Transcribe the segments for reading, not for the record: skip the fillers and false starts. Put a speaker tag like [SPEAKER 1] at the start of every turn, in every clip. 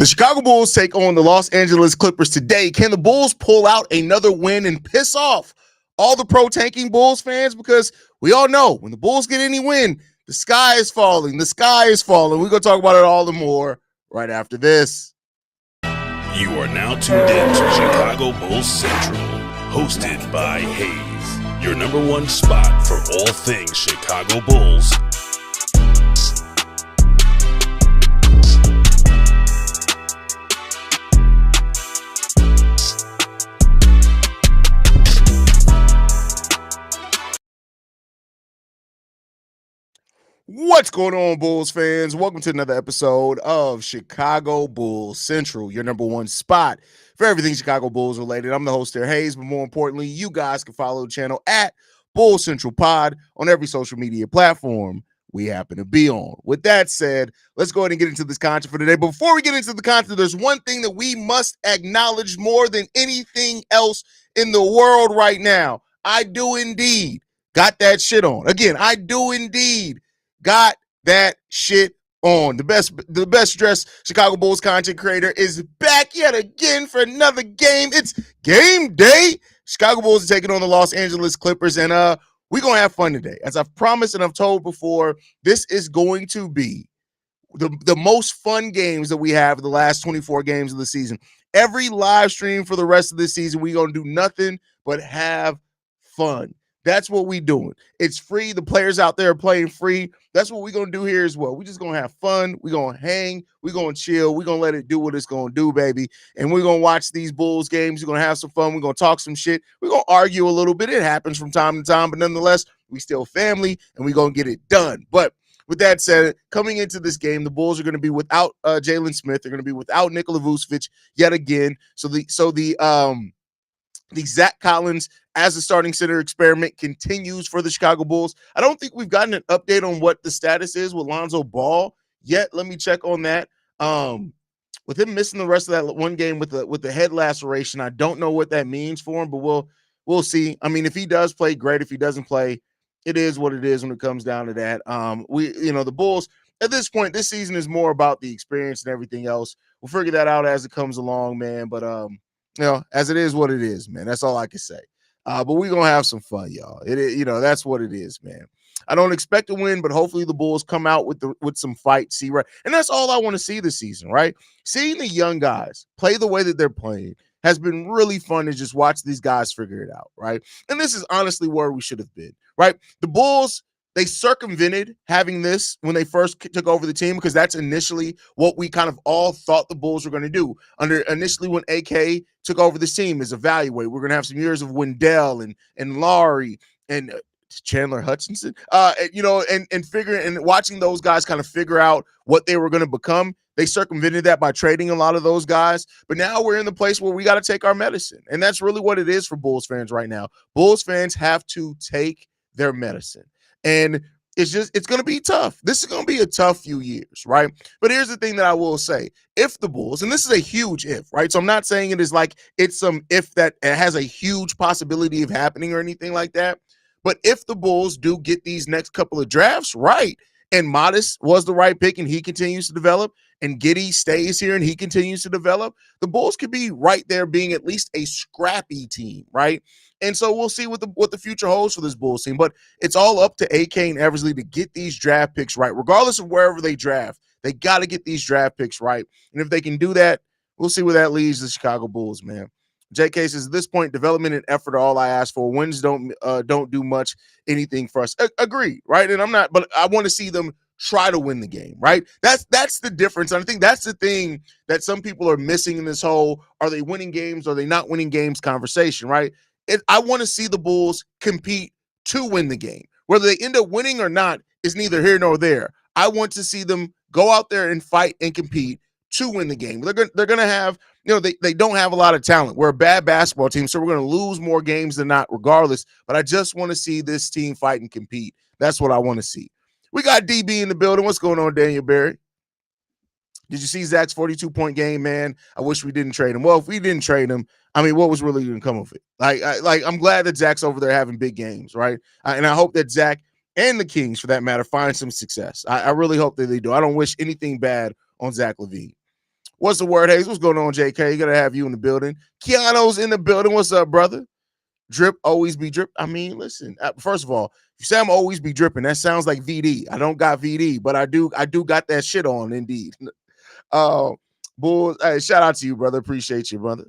[SPEAKER 1] The Chicago Bulls take on the Los Angeles Clippers today. Can the Bulls pull out another win and piss off all the pro-tanking Bulls fans? Because we all know when the Bulls get any win, the sky is falling. The sky is falling. We're going to talk about it all and more right after this.
[SPEAKER 2] You are now tuned in to Chicago Bulls Central, hosted by Haize, your number one spot for all things Chicago Bulls.
[SPEAKER 1] What's going on, Bulls fans? Welcome to another episode of Chicago Bulls Central, your number one spot for everything Chicago Bulls related. I'm the host there, Haize, but more importantly, you guys can follow the channel at Bulls Central Pod on every social media platform we happen to be on. With that said, let's go ahead and get into this content for today. But before we get into the content, there's one thing that we must acknowledge more than anything else in the world right now. I do indeed got that shit on. Again, I do indeed got that shit on. The best dressed Chicago Bulls content creator is back yet again for another game. It's game day. Chicago Bulls are taking on the Los Angeles Clippers, and we're going to have fun today. As I've promised and I've told before, this is going to be the most fun games that we have in the last 24 games of the season. Every live stream for the rest of this season, we're going to do nothing but have fun. That's what we're doing. It's free. The players out there are playing free. That's what we're going to do here as well. We're just going to have fun. We're going to hang. We're going to chill. We're going to let it do what it's going to do, baby. And we're going to watch these Bulls games. We're going to have some fun. We're going to talk some shit. We're going to argue a little bit. It happens from time to time, but nonetheless, we still family, and we're going to get it done. But with that said, coming into this game, the Bulls are going to be without Jalen Smith. They're going to be without Nikola Vucevic yet again. So the Zach Collins as a starting center experiment continues for the Chicago Bulls. I don't think we've gotten an update on what the status is with Lonzo Ball yet. Let me check on that. With him missing the rest of that one game with the head laceration, I don't know what that means for him, but we'll see. I mean, if he does play, great. If he doesn't play, it is what it is when it comes down to that. The Bulls at this point, this season is more about the experience and everything else. We'll figure that out as it comes along, man. But as it is what it is, man. That's all I can say. But we're going to have some fun, y'all. That's what it is, man. I don't expect to win, but hopefully the Bulls come out with some fight, see, right? And that's all I want to see this season, right? Seeing the young guys play the way that they're playing has been really fun to just watch these guys figure it out, right? And this is honestly where we should have been, right? The Bulls, they circumvented having this when they first took over the team because that's initially what we kind of all thought the Bulls were going to do. Initially when AK took over this team is evaluate. We're going to have some years of Wendell and Laurie and Chandler Hutchinson, and figuring and watching those guys kind of figure out what they were going to become. They circumvented that by trading a lot of those guys. But now we're in the place where we got to take our medicine. And that's really what it is for Bulls fans right now. Bulls fans have to take their medicine. And it's going to be tough. This is going to be a tough few years, right? But here's the thing that I will say. If the Bulls, and this is a huge if, right? So I'm not saying it is like it's some if that it has a huge possibility of happening or anything like that. But if the Bulls do get these next couple of drafts right, and Modest was the right pick and he continues to develop, and Giddey stays here and he continues to develop, the Bulls could be right there being at least a scrappy team, right? And so we'll see what the future holds for this Bulls team. But it's all up to AK and Eversley to get these draft picks right. Regardless of wherever they draft, they got to get these draft picks right. And if they can do that, we'll see where that leads the Chicago Bulls, man. JK says, at this point, development and effort are all I ask for. Wins don't do much anything for us. Agreed, right? And but I want to see them try to win the game, right? That's the difference. And I think that's the thing that some people are missing in this whole, are they winning games, are they not winning games conversation, right? I want to see the Bulls compete to win the game. Whether they end up winning or not is neither here nor there. I want to see them go out there and fight and compete to win the game. They're going to have, they don't have a lot of talent. We're a bad basketball team, so we're going to lose more games than not regardless. But I just want to see this team fight and compete. That's what I want to see. We got DB in the building. What's going on, Daniel Barry? Did you see Zach's 42-point game, man? I wish we didn't trade him. Well, if we didn't trade him, I mean, what was really going to come of it? I'm glad that Zach's over there having big games, right? And I hope that Zach and the Kings, for that matter, find some success. I really hope that they do. I don't wish anything bad on Zach LaVine. What's the word, Haize? What's going on, JK? Gonna have you in the building. Keanu's in the building. What's up, brother? Drip always be drip. I mean, listen. First of all, if you say I'm always be dripping, that sounds like VD. I don't got VD, but I do got that shit on, indeed. Bulls. Hey, shout out to you, brother. Appreciate you, brother.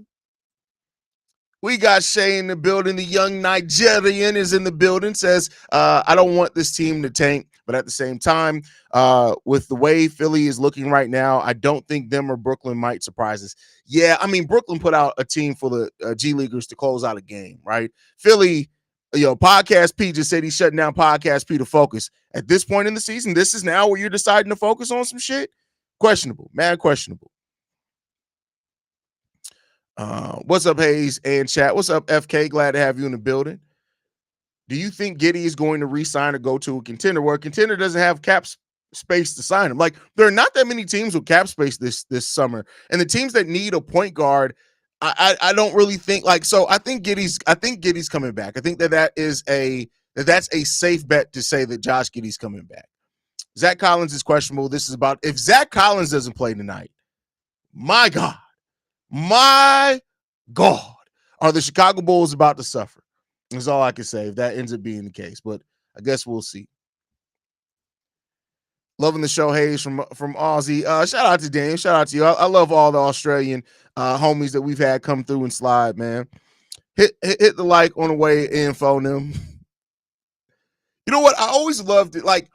[SPEAKER 1] We got Shay in the building. The young Nigerian is in the building. Says, I don't want this team to tank, but at the same time, with the way Philly is looking right now, I don't think them or Brooklyn might surprise us. Yeah, I mean, Brooklyn put out a team full of G Leaguers to close out a game, right? Philly, Podcast P just said he's shutting down Podcast P to focus. At this point in the season, this is now where you're deciding to focus on some shit? Questionable, mad questionable. What's up, Haize and chat? What's up, FK? Glad to have you in the building. Do you think Giddey is going to re-sign or go to a contender where a contender doesn't have cap space to sign him? Like, there are not that many teams with cap space this summer, and the teams that need a point guard, I don't really think like. So I think Giddey's coming back. I think that's a safe bet to say that Josh Giddey's coming back. Zach Collins is questionable. This is about if Zach Collins doesn't play tonight. My God. My God, are the Chicago Bulls about to suffer? That's all I can say if that ends up being the case, but I guess we'll see. Loving the show, Haize from Aussie. Shout out to Daniel. Shout out to you. I love all the Australian homies that we've had come through and slide, man. Hit the like on the way in, phone them. You know what? I always loved it. Like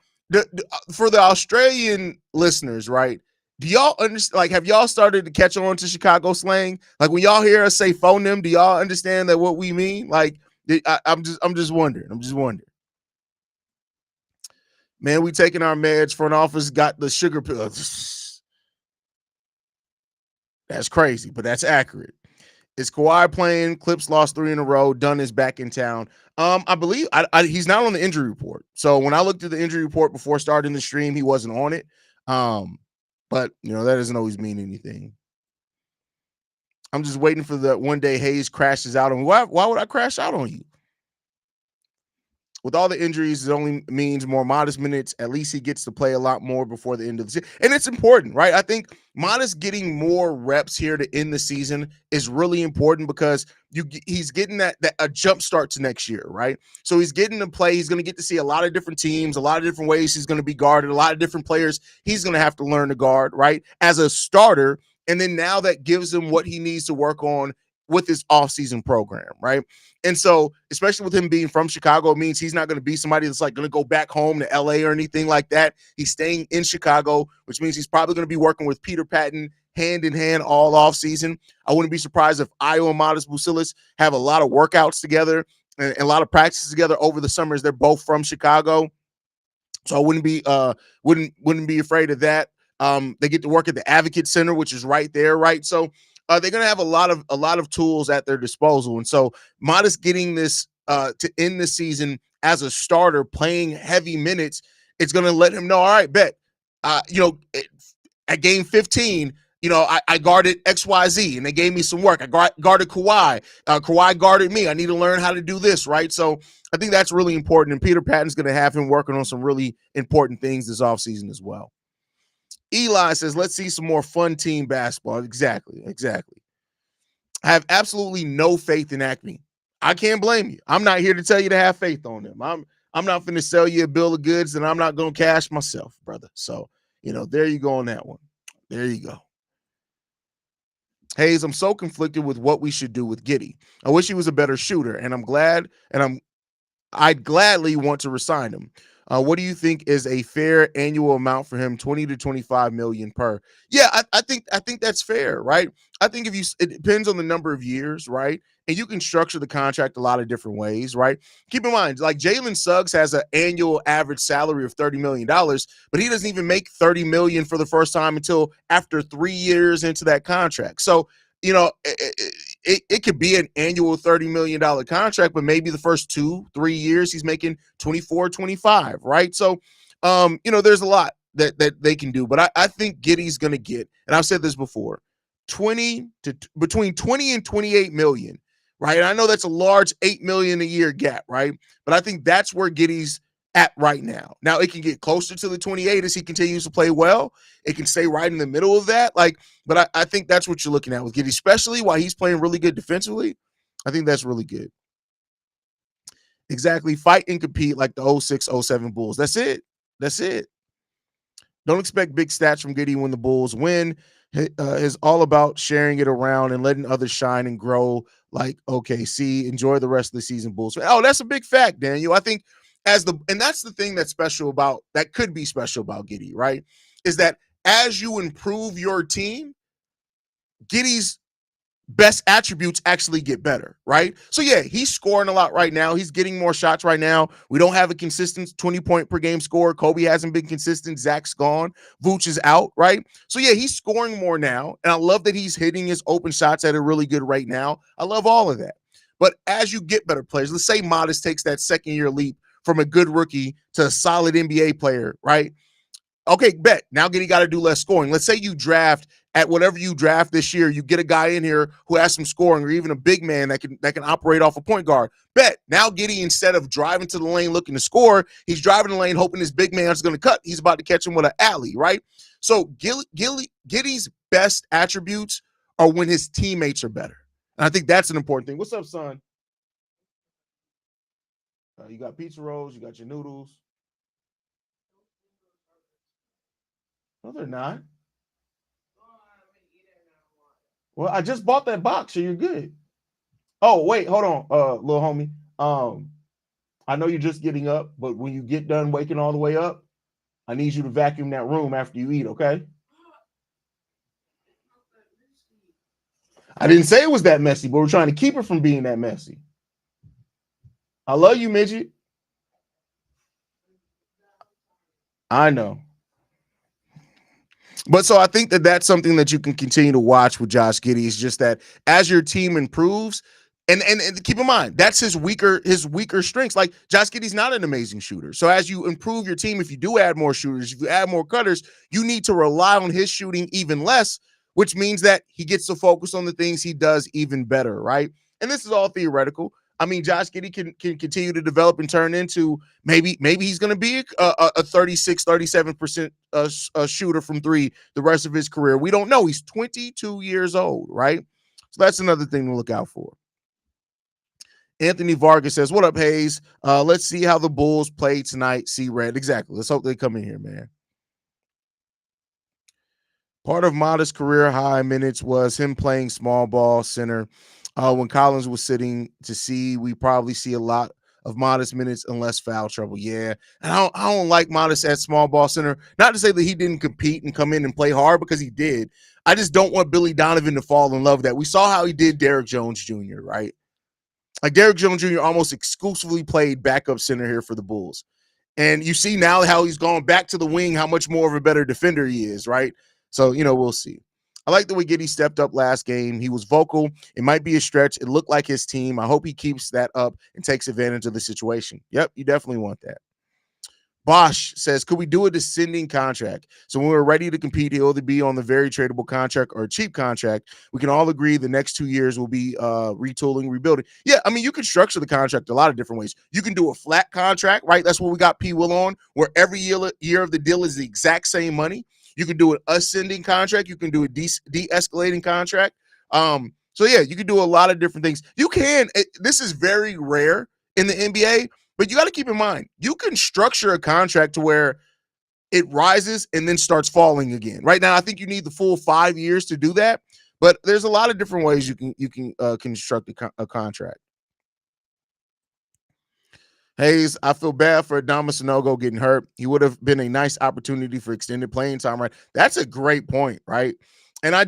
[SPEAKER 1] for the Australian listeners, right? Do y'all understand? Like, have y'all started to catch on to Chicago slang? Like, when y'all hear us say "phone them," do y'all understand that what we mean? Like, I'm just wondering. I'm just wondering. Man, we taking our meds. Front office got the sugar pill. That's crazy, but that's accurate. Is Kawhi playing? Clips lost 3 in a row. Dunn is back in town. I believe he's not on the injury report. So when I looked at the injury report before starting the stream, he wasn't on it. But, that doesn't always mean anything. I'm just waiting for the one day Haize crashes out on me. Why would I crash out on you? With all the injuries, it only means more modest minutes. At least he gets to play a lot more before the end of the season. And it's important, right? I think Modest getting more reps here to end the season is really important because he's getting a jump start to next year, right? So he's getting to play. He's going to get to see a lot of different teams, a lot of different ways he's going to be guarded, a lot of different players he's going to have to learn to guard, right? As a starter. And then now that gives him what he needs to work on with his offseason program, right? And so, especially with him being from Chicago, it means he's not going to be somebody that's like going to go back home to LA or anything like that. He's staying in Chicago, which means he's probably going to be working with Peter Patton hand in hand all offseason. I wouldn't be surprised if Io and Modest Bucilis have a lot of workouts together and a lot of practices together over the summers. They're both from Chicago. So I wouldn't be afraid of that. They get to work at the Advocate Center, which is right there, right? So they're going to have a lot of tools at their disposal. And so Modest getting this to end the season as a starter, playing heavy minutes, it's going to let him know, all right, bet, at game 15, I guarded XYZ and they gave me some work. I guarded Kawhi. Kawhi guarded me. I need to learn how to do this, right? So I think that's really important. And Peter Patton's going to have him working on some really important things this offseason as well. Eli says, let's see some more fun team basketball. Exactly. I have absolutely no faith in Acme. I can't blame you. I'm not here to tell you to have faith on them. I'm not going to sell you a bill of goods and I'm not going to cash myself, brother. So, there you go on that one. There you go. Haize, I'm so conflicted with what we should do with Giddey. I wish he was a better shooter, and I'd gladly want to resign him. What do you think is a fair annual amount for him? 20 to 25 million per. Yeah, I think that's fair, right? I think it depends on the number of years, right? And you can structure the contract a lot of different ways, right? Keep in mind, like Jalen Suggs has an annual average salary of $30 million, but he doesn't even make $30 million for the first time until after 3 years into that contract. So, it could be an annual $30 million contract, but maybe the first 2-3 years he's making 24, 25, right? So, there's a lot that they can do, but I think Giddey's going to get, and I've said this before, between 20 and 28 million, right? And I know that's a large $8 million a year gap, right? But I think that's where Giddey's at right now. Now it can get closer to the 28 as he continues to play well. It can stay right in the middle of that. But I think that's what you're looking at with Giddey, especially while he's playing really good defensively. I think that's really good. Exactly. Fight and compete like the 06, 07 Bulls. That's it. That's it. Don't expect big stats from Giddey when the Bulls win. Is all about sharing it around and letting others shine and grow. Like, okay, see, enjoy the rest of the season, Bulls. Oh, that's a big fact, Daniel. I think and that's the thing that's special about, that could be special about Giddey, right? Is that as you improve your team, Giddey's best attributes actually get better, right? So yeah, he's scoring a lot right now. He's getting more shots right now. We don't have a consistent 20-point per game score. Kobe hasn't been consistent. Zach's gone. Vooch is out, right? So yeah, he's scoring more now. And I love that he's hitting his open shots at a really good rate now. I love all of that. But as you get better players, let's say Modest takes that second year leap from a good rookie to a solid NBA player, right? Okay, bet. Now Giddey got to do less scoring. Let's say you draft at whatever you draft this year, you get a guy in here who has some scoring, or even a big man that can operate off a point guard. Bet. Now Giddey, instead of driving to the lane looking to score, he's driving the lane hoping his big man is going to cut. He's about to catch him with an alley, right? So Giddey's best attributes are when his teammates are better. And I think that's an important thing. What's up, son? You got pizza rolls. You got your noodles. No, they're not. Well, I just bought that box, so you're good. Oh, wait, hold on, little homie. I know you're just getting up, but when you get done waking all the way up, I need you to vacuum that room after you eat, okay? I didn't say it was that messy, but we're trying to keep it from being that messy. I love you, midget. I know. But so I think that that's something that you can continue to watch with Josh Giddey, is just that as your team improves, and keep in mind, that's his weaker strengths. Like, Josh Giddey's not an amazing shooter. So as you improve your team, if you do add more shooters, if you add more cutters, you need to rely on his shooting even less, which means that he gets to focus on the things he does even better, right? And this is all theoretical. I mean, Josh Giddey can continue to develop and turn into maybe he's going to be a 36, 37% shooter from three the rest of his career. We don't know. He's 22 years old, right? So that's another thing to look out for. Anthony Vargas says, what up, Haize? Let's see how the Bulls play tonight. See red. Exactly. Let's hope they come in here, man. Part of Modest's career high minutes was him playing small ball center. When Collins was sitting to see, we probably see a lot of Modest minutes and less foul trouble. Yeah. And I don't like Modest at small ball center. Not to say that he didn't compete and come in and play hard, because he did. I just don't want Billy Donovan to fall in love with that. We saw how he did Derrick Jones Jr., right? Like, Derrick Jones Jr. almost exclusively played backup center here for the Bulls. And you see now how he's gone back to the wing, how much more of a better defender he is, right? So, we'll see. I like the way Giddey stepped up last game. He was vocal. It might be a stretch. It looked like his team. I hope he keeps that up and takes advantage of the situation. Yep, you definitely want that. Bosch says, could we do a descending contract? So when we're ready to compete, he'll either be on the very tradable contract or a cheap contract. We can all agree the next 2 years will be retooling, rebuilding. Yeah, I mean, you can structure the contract a lot of different ways. You can do a flat contract, right? That's what we got P. Will on, where every year of the deal is the exact same money. You can do an ascending contract. You can do a de-escalating contract. So yeah, you can do a lot of different things. You can. This is very rare in the NBA, but you got to keep in mind, you can structure a contract to where it rises and then starts falling again. Right now, I think you need the full 5 years to do that, but there's a lot of different ways you can construct a contract. Haize, I feel bad for Adama Sanogo getting hurt. He would have been a nice opportunity for extended playing time, right? That's a great point, right? And I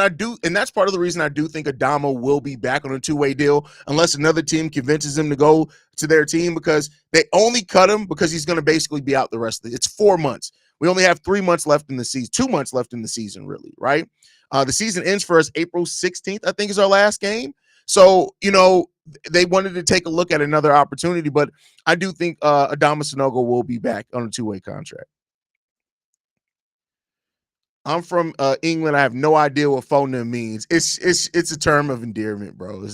[SPEAKER 1] do, and that's part of the reason I do think Adama will be back on a two-way deal unless another team convinces him to go to their team, because they only cut him because he's going to basically be out the rest of it. It's 4 months. We only have 3 months left in the season, 2 months left in the season, really, right? The season ends for us April 16th, I think, is our last game. So, they wanted to take a look at another opportunity, but I do think Adama Sanogo will be back on a two-way contract. I'm from England. I have no idea what phone means. It's a term of endearment, bro. It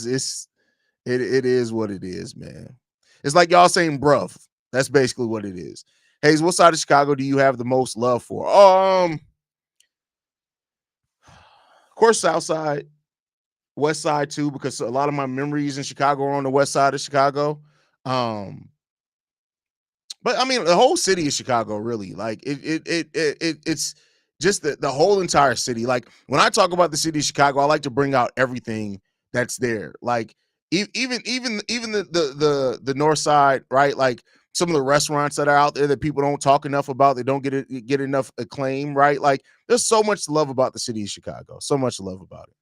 [SPEAKER 1] is what it is, man. It's like y'all saying bruv. That's basically what it is. Haize, what side of Chicago do you have the most love for? Of course, South Side, West Side too, because a lot of my memories in Chicago are on the West Side of Chicago. Um, but I mean, the whole city of Chicago, really, like it's just the whole entire city. Like when I talk about the city of Chicago, I like to bring out everything that's there. Like even the North Side, right? Like some of the restaurants that are out there that people don't talk enough about, they don't get enough acclaim, right? Like there's so much to love about the city of Chicago, so much to love about it.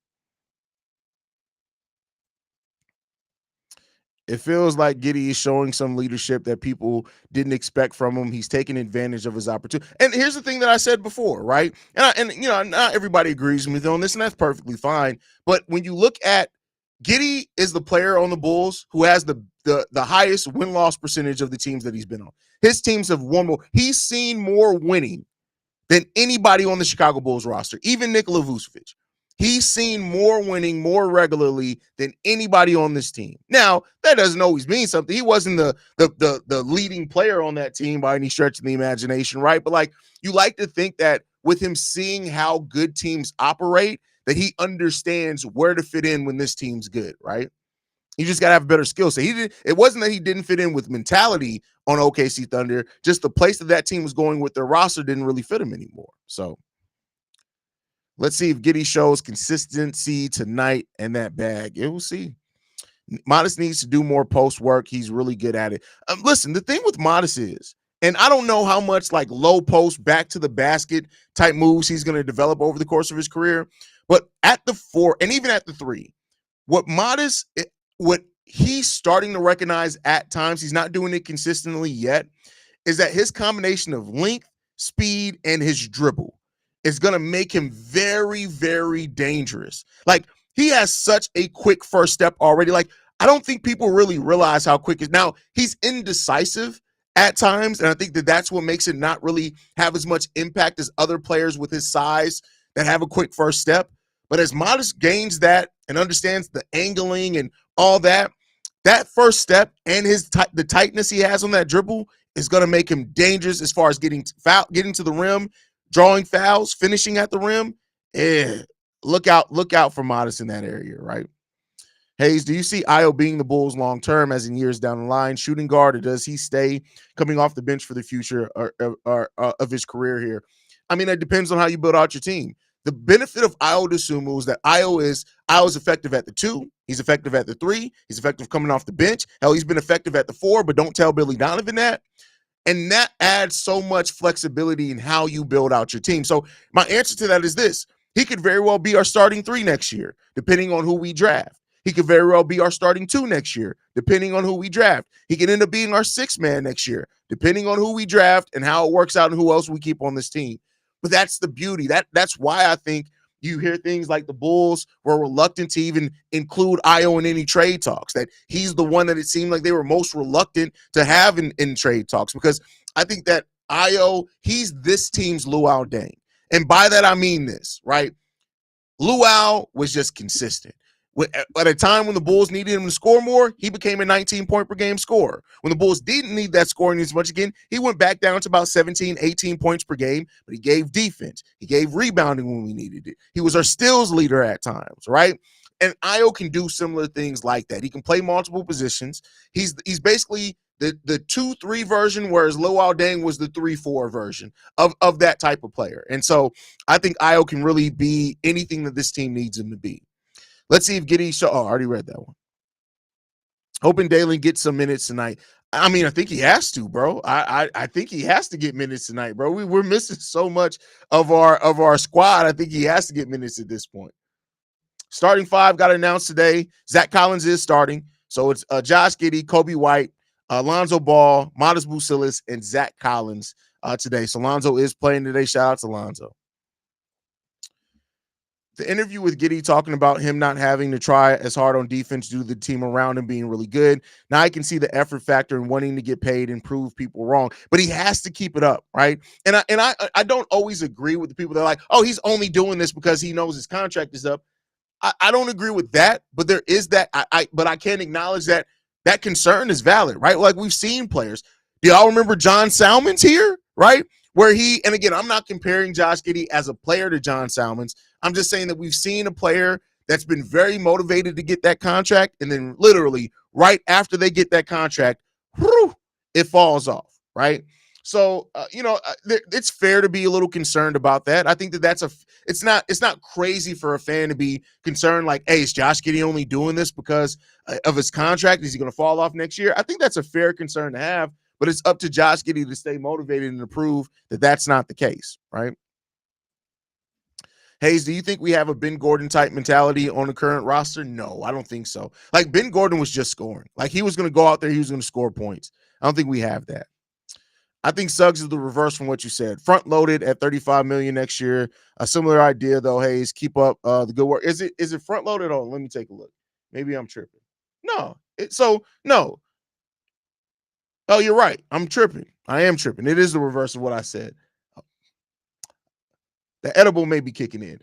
[SPEAKER 1] It feels like Giddey is showing some leadership that people didn't expect from him. He's taking advantage of his opportunity. And here's the thing that I said before, right? And you know, not everybody agrees with me on this, and that's perfectly fine. But when you look at Giddey is the player on the Bulls who has the highest win-loss percentage of the teams that he's been on. His teams have won more. He's seen more winning than anybody on the Chicago Bulls roster, even Nikola Vucevic. He's seen more winning more regularly than anybody on this team. Now, that doesn't always mean something. He wasn't the leading player on that team by any stretch of the imagination, right? But like you like to think that with him seeing how good teams operate, that he understands where to fit in when this team's good, right? You just got to have a better skill set. It wasn't that he didn't fit in with mentality on OKC Thunder, just the place that team was going with their roster didn't really fit him anymore. So let's see if Giddey shows consistency tonight in that bag. Yeah, we'll see. Modest needs to do more post work. He's really good at it. Listen, the thing with Modest is, and I don't know how much like low post, back to the basket type moves he's going to develop over the course of his career, but at the 4 and even at the 3, what he's starting to recognize at times, he's not doing it consistently yet, is that his combination of length, speed, and his dribble is going to make him very, very dangerous. Like he has such a quick first step already. Like I don't think people really realize how quick is. Now he's indecisive at times, and I think that's what makes it not really have as much impact as other players with his size that have a quick first step. But as Modest gains that and understands the angling and all that, that first step and the tightness he has on that dribble is going to make him dangerous as far as getting to the rim, drawing fouls, finishing at the rim. Look out for Modest in that area, right? Haize, do you see Ayo being the Bulls long term, as in years down the line, shooting guard, or does he stay coming off the bench for the future of his career here? I mean, it depends on how you build out your team. The benefit of Ayo Dosunmu is that Ayo is effective at the 2. He's effective at the 3. He's effective coming off the bench. Hell, he's been effective at the 4, but don't tell Billy Donovan that. And that adds so much flexibility in how you build out your team. So my answer to that is this. He could very well be our starting 3 next year, depending on who we draft. He could very well be our starting 2 next year, depending on who we draft. He could end up being our 6th man next year, depending on who we draft and how it works out and who else we keep on this team. But that's the beauty. That's why I think you hear things like the Bulls were reluctant to even include Ayo in any trade talks, that he's the one that it seemed like they were most reluctant to have in trade talks, because I think that Ayo, he's this team's Luol Deng. And by that, I mean this, right? Luol was just consistent. At a time when the Bulls needed him to score more, he became a 19-point-per-game scorer. When the Bulls didn't need that scoring as much again, he went back down to about 17, 18 points per game, but he gave defense. He gave rebounding when we needed it. He was our steals leader at times, right? And Ayo can do similar things like that. He can play multiple positions. He's basically the 2-3 version, whereas Luol Deng was the 3-4 version of that type of player. And so I think Ayo can really be anything that this team needs him to be. Let's see if Giddey I already read that one. Hoping Dalen gets some minutes tonight. I mean, I think he has to, bro. I think he has to get minutes tonight, bro. We're missing so much of our squad. I think he has to get minutes at this point. Starting 5 got announced today. Zach Collins is starting. So it's Josh Giddey, Kobe White, Lonzo Ball, Modest Bucilis, and Zach Collins today. So Lonzo is playing today. Shout out to Lonzo. The interview with Giddey talking about him not having to try as hard on defense due to the team around him being really good. Now I can see the effort factor in wanting to get paid and prove people wrong, but he has to keep it up, right? And I don't always agree with the people that are like, oh, he's only doing this because he knows his contract is up. I don't agree with that, but there is that. But I can acknowledge that concern is valid, right? Like we've seen players. Do y'all remember John Salmons here, right? Where he, and again, I'm not comparing Josh Giddey as a player to John Salmons. I'm just saying that we've seen a player that's been very motivated to get that contract, and then literally right after they get that contract, whew, it falls off, right? So, it's fair to be a little concerned about that. I think that it's not crazy for a fan to be concerned like, hey, is Josh Giddey only doing this because of his contract? Is he going to fall off next year? I think that's a fair concern to have, but it's up to Josh Giddey to stay motivated and to prove that that's not the case, right? Haize, do you think we have a Ben Gordon type mentality on the current roster? No, I don't think so. Like Ben Gordon was just scoring. Like he was going to go out there, he was going to score points. I don't think we have that. I think Suggs is the reverse from what you said. Front loaded at 35 million next year. A similar idea though, Haize. Keep up the good work. Is it front loaded? Oh, let me take a look. Maybe I'm tripping. No. Oh, you're right. I'm tripping. I am tripping. It is the reverse of what I said. The edible may be kicking in.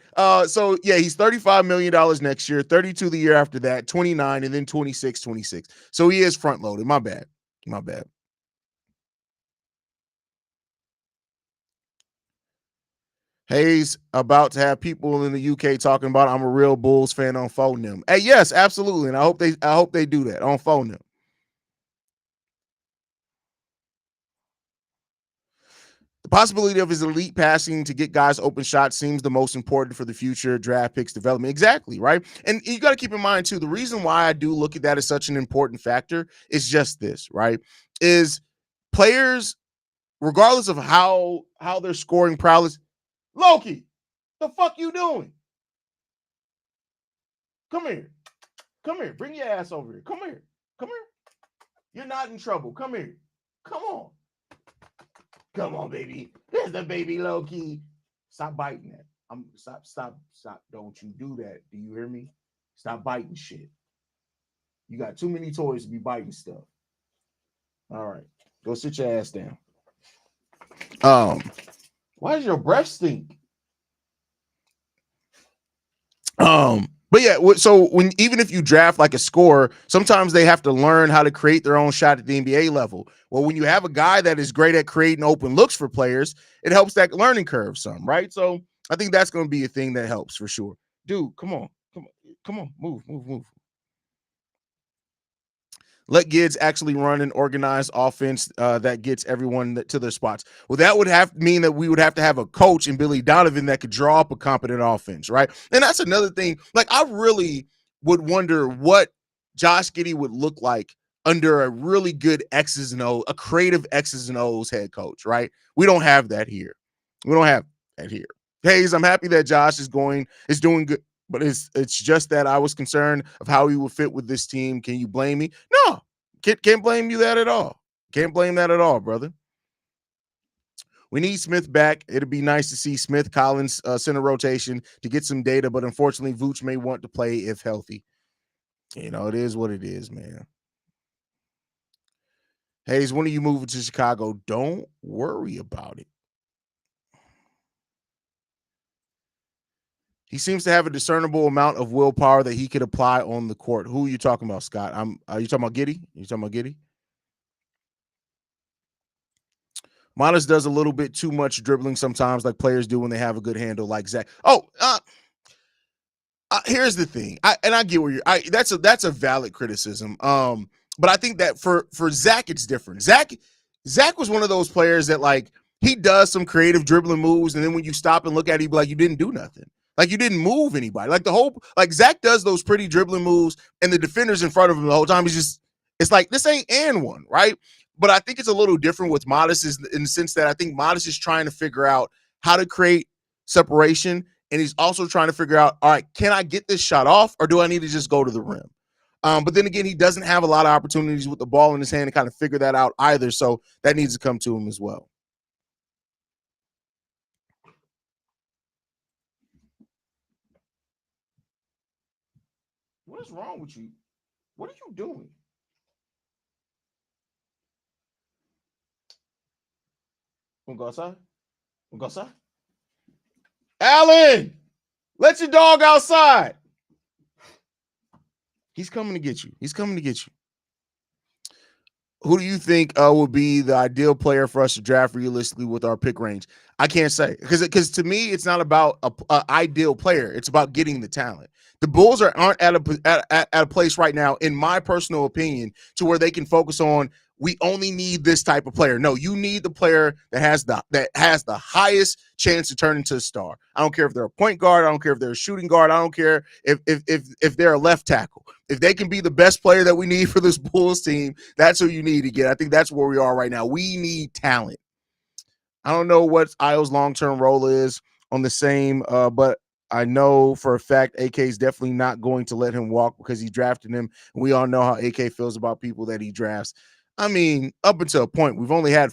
[SPEAKER 1] So yeah, he's $35 million next year, 32 the year after that, 29, and then 26. So he is front loaded. My bad. Haize about to have people in the UK talking about I'm a real Bulls fan on phone them. Hey, yes, absolutely. And I hope they do that on phone them. The possibility of his elite passing to get guys open shots seems the most important for the future draft picks development. Exactly, right? And you got to keep in mind, too, the reason why I do look at that as such an important factor is just this, right? Is players, regardless of how they're scoring prowess, Loki, the fuck you doing? Come here. Bring your ass over here. Come here. You're not in trouble. Come here. Come on, baby. There's the baby Loki. Stop biting that. Stop. Don't you do that. Do you hear me? Stop biting shit. You got too many toys to be biting stuff. All right. Go sit your ass down. Why does your breath stink? But yeah, so even if you draft like a scorer, sometimes they have to learn how to create their own shot at the NBA level. Well, when you have a guy that is great at creating open looks for players, it helps that learning curve some, right? So I think that's going to be a thing that helps for sure. Dude, come on, move. Let Giddey actually run an organized offense that gets everyone to their spots. Well, that would mean that we would have to have a coach in Billy Donovan that could draw up a competent offense, right? And that's another thing. Like, I really would wonder what Josh Giddey would look like under a really good X's and O's, a creative X's and O's head coach, right? We don't have that here. Haize, I'm happy that Josh is doing good. But it's just that I was concerned of how he would fit with this team. Can you blame me? No, can't blame you that at all. Can't blame that at all, brother. We need Smith back. It'd be nice to see Smith Collins center rotation to get some data, but unfortunately, Vooch may want to play if healthy. You know, it is what it is, man. Haize, when are you moving to Chicago? Don't worry about it. He seems to have a discernible amount of willpower that he could apply on the court. Who are you talking about, Scott? Are you talking about Giddey? Modest does a little bit too much dribbling sometimes, like players do when they have a good handle, like Zach. Here's the thing. I get where you're. That's a valid criticism. But I think that for Zach, it's different. Zach was one of those players that, like, he does some creative dribbling moves, and then when you stop and look at it, you be like, you didn't do nothing. Like, you didn't move anybody. Like Zach does those pretty dribbling moves, and the defender's in front of him the whole time. It's like, this ain't and one, right? But I think it's a little different with Modest in the sense that I think Modest is trying to figure out how to create separation, and he's also trying to figure out, all right, can I get this shot off, or do I need to just go to the rim? But then again, he doesn't have a lot of opportunities with the ball in his hand to kind of figure that out either, so that needs to come to him as well. What is wrong with you? What are you doing? Want to go outside? Alan, let your dog outside. He's coming to get you. Who do you think would be the ideal player for us to draft realistically with our pick range? I can't say because to me it's not about a ideal player. It's about getting the talent. The Bulls aren't at a place right now, in my personal opinion, to where they can focus on we only need this type of player. No, you need the player that has the highest chance to turn into a star. I don't care if they're a point guard. I don't care if they're a shooting guard. I don't care if they're a left tackle. If they can be the best player that we need for this Bulls team, that's who you need to get. I think that's where we are right now. We need talent. I don't know what Io's long-term role is on the same, but I know for a fact AK is definitely not going to let him walk because he drafted him. And we all know how AK feels about people that he drafts. I mean, up until a point, we've only had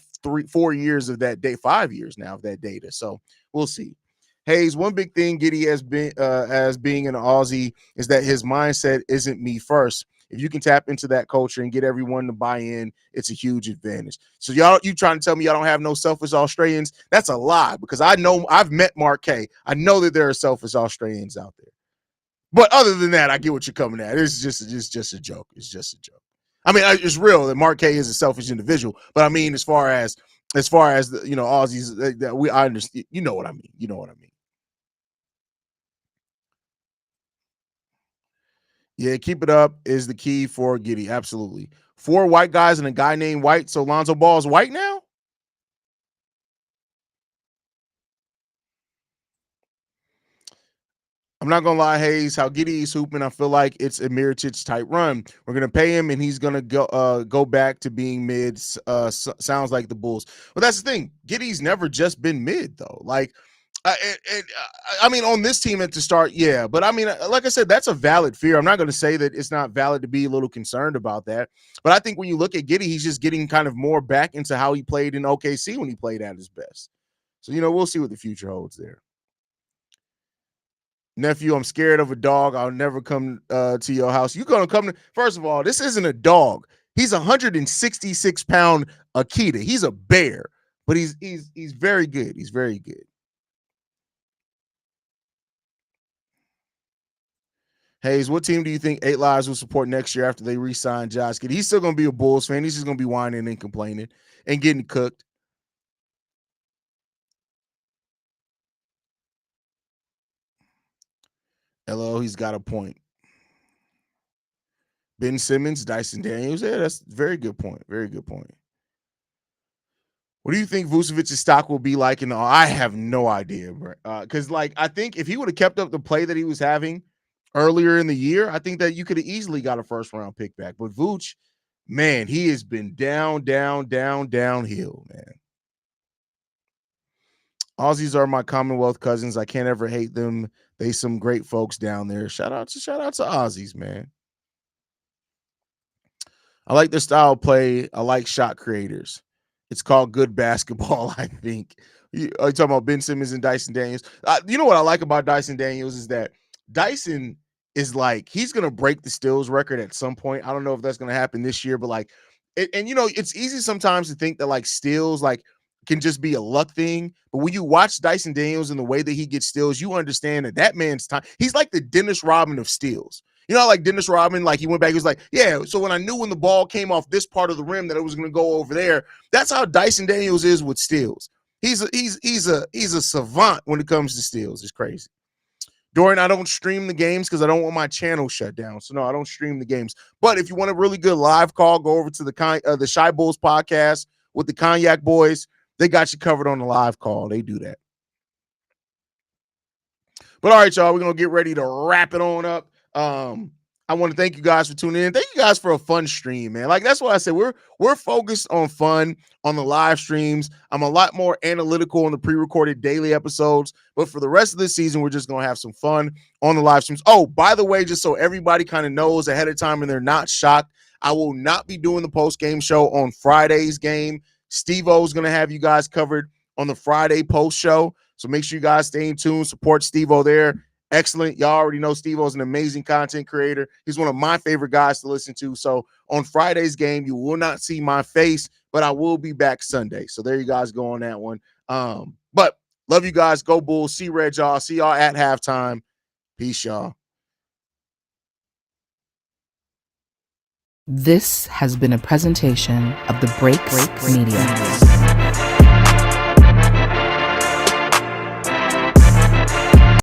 [SPEAKER 1] 4 years of that day, 5 years now of that data. So we'll see. Haize, one big thing Giddey has been as being an Aussie is that his mindset isn't me first. If you can tap into that culture and get everyone to buy in, it's a huge advantage. So you trying to tell me y'all don't have no selfish Australians? That's a lie because I know I've met Mark K. I know that there are selfish Australians out there. But other than that, I get what you're coming at. It's just a joke. It's just a joke. I mean, it's real that Mark K is a selfish individual, but I mean, as far as the, Aussies that I understand, you know what I mean. You know what I mean. Yeah, keep it up is the key for Giddey. Absolutely. Four white guys and a guy named White. So Lonzo Ball is white now? I'm not gonna lie, Haize. How Giddey is hooping, I feel like it's a Miritich type run. We're gonna pay him, and he's gonna go back to being mid. Sounds like the Bulls. But that's the thing. Giddey's never just been mid though. Like, I mean, on this team at the start, yeah. But I mean, like I said, that's a valid fear. I'm not gonna say that it's not valid to be a little concerned about that. But I think when you look at Giddey, he's just getting kind of more back into how he played in OKC when he played at his best. So we'll see what the future holds there. Nephew, I'm scared of a dog. I'll never come to your house. You gonna come to first of all, this isn't a dog. He's a 166-pound Akita. He's a bear, but he's very good. He's very good. Haize, what team do you think Eight Lives will support next year after they re-sign Josh Giddey? He's still gonna be a Bulls fan. He's just gonna be whining and complaining and getting cooked. Hello, he's got a point. Ben Simmons, Dyson Daniels. Yeah, that's a very good point. Very good point. What do you think Vucevic's stock will be like? I have no idea, bro. Because I think if he would have kept up the play that he was having earlier in the year, I think that you could have easily got a first round pick back. But Vooch, man, he has been downhill, man. Aussies are my Commonwealth cousins. I can't ever hate them. They some great folks down there. Shout out to Aussies, man. I like their style of play. I like shot creators. It's called good basketball, I think. Are you talking about Ben Simmons and Dyson Daniels? You know what I like about Dyson Daniels is that Dyson is he's gonna break the steals record at some point. I don't know if that's gonna happen this year, but it's easy sometimes to think that steals can just be a luck thing. But when you watch Dyson Daniels and the way that he gets steals, you understand that man's time. He's like the Dennis Rodman of steals. Like Dennis Rodman, he went back, he was like, yeah, so when I knew when the ball came off this part of the rim that it was going to go over there, that's how Dyson Daniels is with steals. He's a savant when it comes to steals. It's crazy. Dorian, I don't stream the games because I don't want my channel shut down. So no, I don't stream the games. But if you want a really good live call, go over to the Shy Bulls podcast with the Cognac Boys. They got you covered on the live call. They do that. But all right, y'all, we're going to get ready to wrap it on up. I want to thank you guys for tuning in. Thank you guys for a fun stream, man. That's what I said. We're focused on fun on the live streams. I'm a lot more analytical on the pre-recorded daily episodes, but for the rest of the season, we're just going to have some fun on the live streams. Oh, by the way, just so everybody kind of knows ahead of time and they're not shocked, I will not be doing the post-game show on Friday's game. Steve-O is going to have you guys covered on the Friday post show. So make sure you guys stay in tune, support Steve-O there. Excellent. Y'all already know Steve-O is an amazing content creator. He's one of my favorite guys to listen to. So on Friday's game, you will not see my face, but I will be back Sunday. So there you guys go on that one. But love you guys. Go Bulls. See Red, y'all. See y'all at halftime. Peace, y'all.
[SPEAKER 3] This has been a presentation of the Break Media.